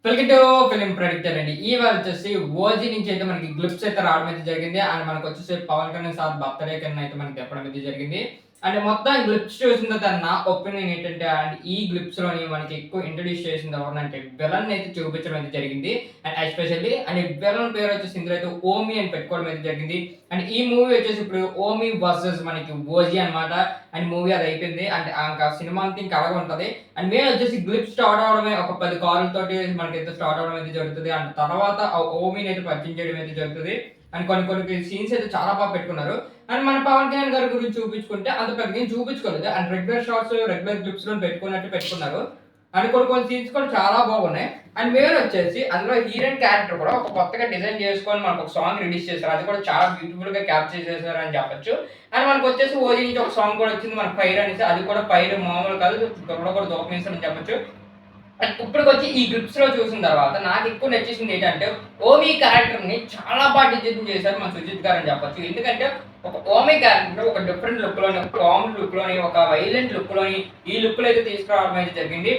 Welcome to film predictor అండి. ఇవాళ వచ్చేసి ఓజీ నుంచి అయితే మనకి గ్లిప్స్ అయితే రావడం అయితే జరిగింది. అండ్ మనకు వచ్చేసి పవన్ కళ్యాణ్ సార్ బర్త్‌డే కన్నా అయితే మనకి చెప్పడం అయితే జరిగింది. అండ్ మొత్తం గ్లిప్స్ చూసిన తర్వాత నా ఒపీనియన్ ఏంటంటే అండ్ ఈ గ్లిప్స్‌లోని మనకి ఎక్కువ ఇంట్రొడ్యూస్ చేసింది ఎవరినంటే విలన్ అయితే చూపించడం అయితే జరిగింది. అండ్ ఎస్పెషల్లీ అండ్ విలన్ పేరు వచ్చేసి ఇందులో అయితే ఓమి అని పెట్టుకోవడం అయితే జరిగింది. అండ్ ఈ మూవీ వచ్చేసి ఇప్పుడు ఓమి వర్సెస్ మనకి ఓజీ అన్నమాట. అండ్ మూవీ అది అయిపోయింది. అండ్ ఇంకా సినిమా అంతా ఇంకా అలాగే ఉంటది. అండ్ మెయిన్ వచ్చేసి గ్లిప్స్ స్టార్ట్ అవ్వడమే ఒక 10 కార్లతోటి మనకైతే స్టార్ట్ అవ్వడం అయితే జరుగుతది. అండ్ తర్వాత ఓమిని అయితే పరిచయం చేయడం అయితే జరుగుతది. అండ్ కొన్ని కొన్ని సీన్స్ అయితే చాలా బాగా పెట్టుకున్నారు. అండ్ మన పవన్ కళ్యాణ్ గారి గురించి చూపించుకుంటే అంత పెద్దగా ఏం చూపించుకోలేదు. అండ్ రెగ్యులర్ షాట్స్, రెగ్యులర్ క్లిప్స్‌లో పెట్టుకున్నట్టు పెట్టుకున్నారు. అండ్ కొన్ని కొన్ని సీన్స్ కూడా చాలా బాగున్నాయి. అండ్ మెయిన్ వచ్చేసి అందులో హీరోయిన్ క్యారెక్టర్ కూడా ఒక కొత్తగా డిజైన్ చేసుకొని మనకు ఒక సాంగ్ రిలీజ్ చేశారు. అది కూడా చాలా బ్యూటిఫుల్‌గా క్యాప్చర్ చేశారు అని చెప్పొచ్చు. అండ్ మనకొచ్చేసి ఓజీ నుంచి ఒక సాంగ్ కూడా వచ్చింది మనకు 'ఫైర్' అనేసి. అది కూడా ఫైర్ మామూలు కాదు. త్వరలో కూడా దూకమేసారని చెప్పొచ్చు. అండ్ ఇప్పటికొచ్చి ఈ గ్లిప్స్‌లో చూసిన తర్వాత నాకెక్కువ నచ్చేసింది ఏంటంటే, ఓమి క్యారెక్టర్‌ని చాలా బాగా డిజైన్ చేశారు మన సుజిత్ గారని చెప్పొచ్చు. ఎందుకంటే, ఒక ఓమి క్యారెక్టర్ ఒక డిఫరెంట్ లుక్‌లోని, ఒక కామెడీ లుక్‌లోని, ఒక వైలెంట్ లుక్‌లోని ఈ లుక్‌లో అయితే తీసుకురావడం అయితే జరిగింది.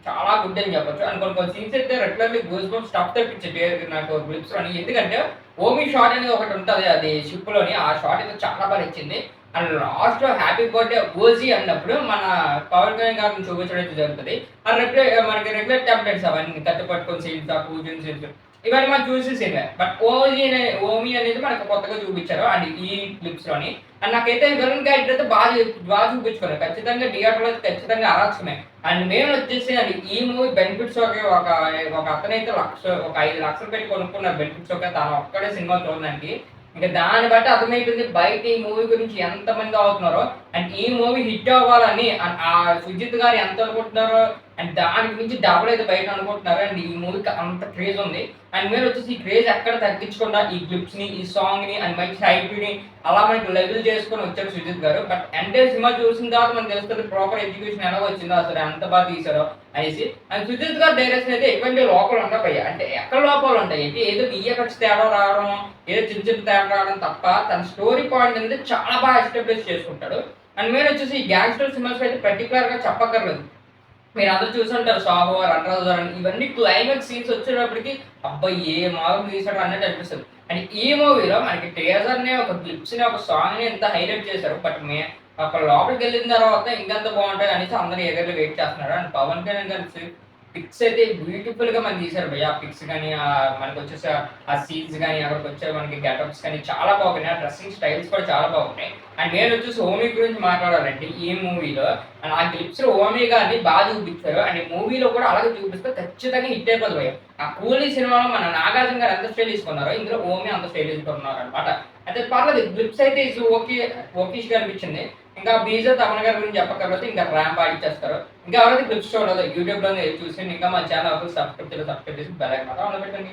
చాలా గుడ్ అని చెప్పొచ్చు. అండ్ కొన్ని కొన్ని సీన్స్ అయితే రెగ్యులర్‌లీ గూస్ బంప్స్ స్టఫ్ తెప్పించాయి నాకు గ్లిప్స్‌లోని. ఎందుకంటే, ఓమి షాట్ అనేది ఒకటి ఉంటది. అది షిప్‌లోని ఆ షాట్ అయితే చాలా బాగా నచ్చింది. అండ్ లాస్ట్‌లో హ్యాపీ బర్త్‌డే ఓజీ అన్నప్పుడు మన పవన్ కళ్యాణ్ గారిని చూపించడం అయితే జరుగుతది. మనకి రెగ్యులర్ టెంప్లెట్స్ అవన్నీ కత్తి పట్టుకొని సీన్స్, ఆ కూర్చుని సీన్స్ ఇవన్నీ మనం చూసేసినవే. బట్ ఓమి అనేది మనకు కొత్తగా చూపించారు. అండ్ ఈ క్లిప్స్‌లోని. అండ్ నాకైతే విలన్ క్యారెక్టర్ అయితే బాగా చూపించుకున్నారు. ఖచ్చితంగా థియేటర్‌లో అయితే ఖచ్చితంగా అరాచకమే. అండ్ మెయిన్ వచ్చేసి అండి ఈ మూవీ బెనిఫిట్స్ ఒక అతనైతే ఒక 5,00,000 పెట్టి కొనుక్కున్నారు బెనిఫిట్స్ తను ఒక్కడే సినిమా చూడడానికి. ఇంక దాన్ని బట్టి అర్థమైతుంది బయట ఈ మూవీ గురించి ఎంతమంది అవుతున్నారో. అండ్ ఈ మూవీ హిట్ అవ్వాలని ఆ సుజిత్ గారు ఎంత అనుకుంటున్నారో అండ్ దానికి మించి డబుల్ అయితే బయట అనుకుంటున్నారు. అండ్ ఈ మూవీకి అంత క్రేజ్ ఉంది. అండ్ మీరు వచ్చేసి ఈ క్రేజ్ ఎక్కడ తగ్గించకుండా ఈ క్లిప్స్‌ని, ఈ సాంగ్‌ని అండ్ మంచి హైప్‌ని అలా మనకి లెవెల్ చేసుకొని వచ్చారు సుజిత్ గారు. బట్ ఎంటైర్ సినిమా చూసిన తర్వాత మనకు తెలుస్తది ప్రాపర్ ఎగ్జిక్యూషన్ ఎలా వచ్చిందో అసలు ఎంత బాగా తీశారో అనేసి. అండ్ సుజిత్ గారి డైరెక్షన్ అయితే ఎటువంటి లోపాలు ఉండకపోయాయి. అంటే ఎక్కడ లోపాలు ఉంటాయి అంటే ఏదో వీఎఫ్ఎక్స్ తేడా రావడం, ఏదో చిన్న చిన్న తేడా రావడం తప్ప తన స్టోరీ పాయింట్ అనేది చాలా బాగా ఎస్టాబ్లిష్ చేసుకుంటాడు. అండ్ మెయిన్ వచ్చేసి ఈ గ్యాంగ్స్టర్ సినిమాస్ అయితే పర్టిక్యులర్‌గా చెప్పక్కర్లేదు. మీరందరూ చూసుంటారు 'సాహో', 'రణరాజు' ఇవన్నీ క్లైమాక్స్ సీన్స్ వచ్చేటప్పటికి అబ్బా! ఏ మారులు తీసాడు అన్నట్టు అనిపిస్తది. అండ్ ఈ మూవీలో మనకి టీజర్‌ని, ఒక గ్లిప్స్‌ని, ఒక సాంగ్‌ని ఎంత హైలైట్ చేశారు. బట్ అక్కడ లోపలికెళ్ళిన తర్వాత ఇంకెంత బావుంటాయి అనేసి అందరూ ఎగర్లీ వెయిట్ చేస్తున్నారు. అండ్ పవన్ కళ్యాణ్ గారి పిక్స్ అయితే బ్యూటిఫుల్‌గా మనకి తీశారు భయ్యా. ఆ పిక్స్ గాని, మనకొచ్చేసి ఆ సీన్స్ గాని, అక్కడికొచ్చే మనకి గెటప్స్ కానీ చాలా బాగున్నాయి. ఆ డ్రెస్సింగ్ స్టైల్స్ కూడా చాలా బాగున్నాయి. అండ్ నేనొచ్చేసి 'ఓమి' గురించి మాట్లాడాలంటే ఈ మూవీలో అండ్ ఆ క్లిప్స్‌లో 'ఓమి' గారిని బాగా చూపించారు. అండ్ ఈ మూవీలో కూడా అలాగే చూపిస్తే ఖచ్చితంగా హిట్ అయిపోద్ది భయ్యా. ఆ 'కూలీ' సినిమాలో మన 'నాగార్జున' గారు ఎంత స్టైలిష్‌గా ఉన్నారో ఇందులో 'ఓమి' అంత స్టైలిష్‌గా ఉన్నారనమాట. అయితే పర్లేదు క్లిప్స్ అయితే ఓకే. ఓకేష్‌గా అనిపించింది. ఇంకా 'బీజే తమన్' గారి గురించి చెప్పక్కర్లేదు. ఇంకా ర్యాంప్ ఆడిచ్చేస్తారు. ఇంకా ఎవరైతే క్లిప్స్ చూడలేదో యూట్యూబ్‌లోనే చూసి ఇంకా మా ఛానెల్ సబ్స్క్రైబ్ చేసి బెల్ ఐకాన్ మాత్రం ఆన్‌లో పెట్టండి.